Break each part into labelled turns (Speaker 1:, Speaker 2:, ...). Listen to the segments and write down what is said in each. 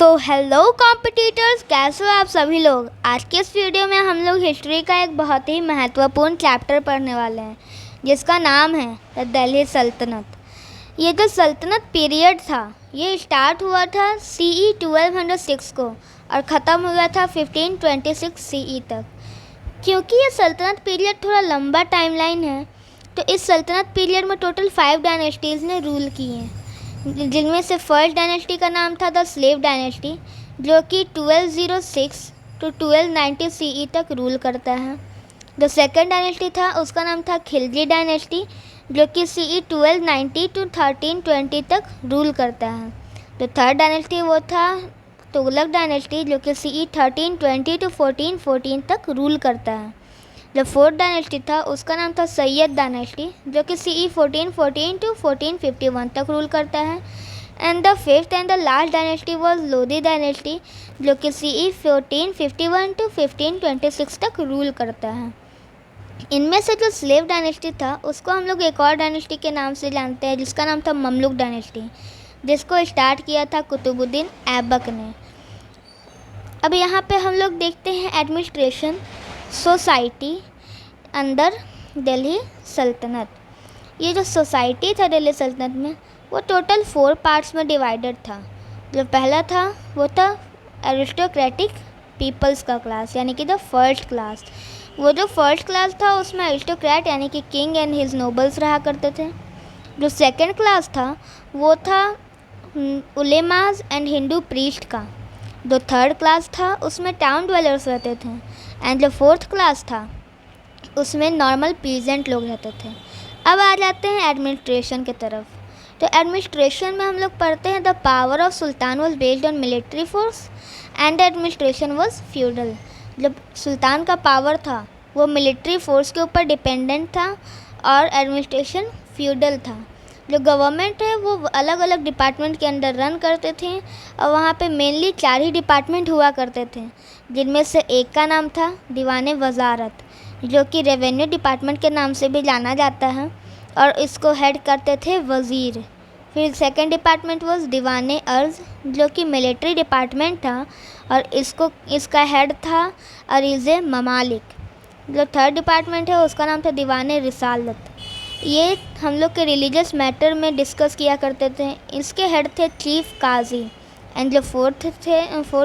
Speaker 1: Hello competitors, कैसे हो आप सभी लोग। आज के इस वीडियो में हम लोग हिस्ट्री का एक बहुत ही महत्वपूर्ण चैप्टर पढ़ने वाले हैं जिसका नाम है द दिल्ली सल्तनत। ये जो सल्तनत पीरियड था ये स्टार्ट हुआ था CE 1206 को और ख़त्म हुआ था 1526 CE तक। क्योंकि ये सल्तनत पीरियड थोड़ा लंबा टाइमलाइन है तो इस सल्तनत पीरियड में टोटल 5 डायनेस्टीज़ ने रूल किए हैं, जिनमें से फर्स्ट डायनेस्टी का नाम था द स्लेव डायनेस्टी जो कि 1206 टू 1290 CE तक रूल करता है। जो सेकंड डायनेस्टी था उसका नाम था खिलजी डायनेस्टी जो कि CE 1290 टू 1320 तक रूल करता है। जो थर्ड डायनेस्टी वो था तुगलक डायनेस्टी जो कि CE 1320 टू 1414 तक रूल करता है। जो फोर्थ डायनेस्टी था उसका नाम था सैयद डायनेस्टी जो कि CE 1414 टू 1451 तक रूल करता है। And the fifth and the last dynasty was Lodhi dynasty जो कि CE 1451 टू 1526 तक रूल करता है। इनमें से जो स्लेव डायनेस्टी था उसको हम लोग एक और डायनेस्टी के नाम से जानते हैं जिसका नाम था ममलुक डायनेस्टी, जिसको स्टार्ट किया था कुतुबुद्दीन ऐबक ने। अब यहाँ पे हम लोग देखते हैं एडमिनिस्ट्रेशन सोसाइटी अंदर दिल्ली सल्तनत। ये जो सोसाइटी था दिल्ली सल्तनत में वो टोटल 4 पार्ट्स में डिवाइडेड था। जो पहला था वो था एरिस्टोक्रेटिक पीपल्स का क्लास यानी कि द फर्स्ट क्लास। वो जो फर्स्ट क्लास था उसमें एरिस्टोक्रेट यानी कि किंग एंड हिज नोबल्स रहा करते थे। जो सेकंड क्लास था वो था उलेमास एंड हिंदू प्रीस्ट का। जो थर्ड क्लास था उसमें टाउन ड्वेलर्स रहते थे। एंड जो फोर्थ क्लास था उसमें नॉर्मल पीजेंट लोग रहते थे। अब आ जाते हैं एडमिनिस्ट्रेशन की तरफ। तो एडमिनिस्ट्रेशन में हम लोग पढ़ते हैं the power of sultan was based on military force and administration was feudal. जब सुल्तान का पावर था वो मिलिट्री फोर्स के ऊपर डिपेंडेंट था और एडमिनिस्ट्रेशन फ्यूडल था। जो गवर्नमेंट है वो अलग अलग डिपार्टमेंट के अंदर रन करते थे और वहाँ पे मेनली 4 ही डिपार्टमेंट हुआ करते थे, जिनमें से एक का नाम था दीवाने वजारत जो कि रेवेन्यू डिपार्टमेंट के नाम से भी जाना जाता है और इसको हेड करते थे वज़ीर। फिर सेकंड डिपार्टमेंट वाज दीवाने अर्ज़ जो कि मिलिट्री डिपार्टमेंट था और इसका हेड था अरीज़े ममालिक। जो थर्ड डिपार्टमेंट है उसका नाम था दीवाने रिसालत। ये हम लोग के रिलीजियस मैटर में डिस्कस किया करते थे। इसके हेड थे चीफ काजी। एंड जो फोर्थ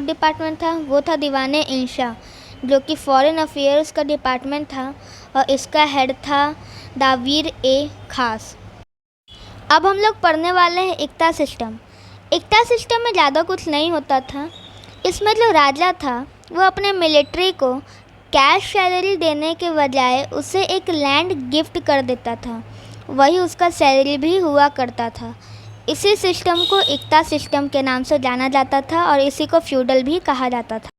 Speaker 1: डिपार्टमेंट था वो था दीवाने इंशा जो कि फॉरेन अफेयर्स का डिपार्टमेंट था और इसका हेड था दावीर ए खास। अब हम लोग पढ़ने वाले हैं इक्ता सिस्टम। इक्ता सिस्टम में ज़्यादा कुछ नहीं होता था। इसमें जो राजा था वो अपने मिलिट्री को कैश सैलरी देने के बजाय उसे एक लैंड गिफ्ट कर देता था, वही उसका सैलरी भी हुआ करता था। इसी सिस्टम को इक्ता सिस्टम के नाम से जाना जाता था और इसी को फ्यूडल भी कहा जाता था।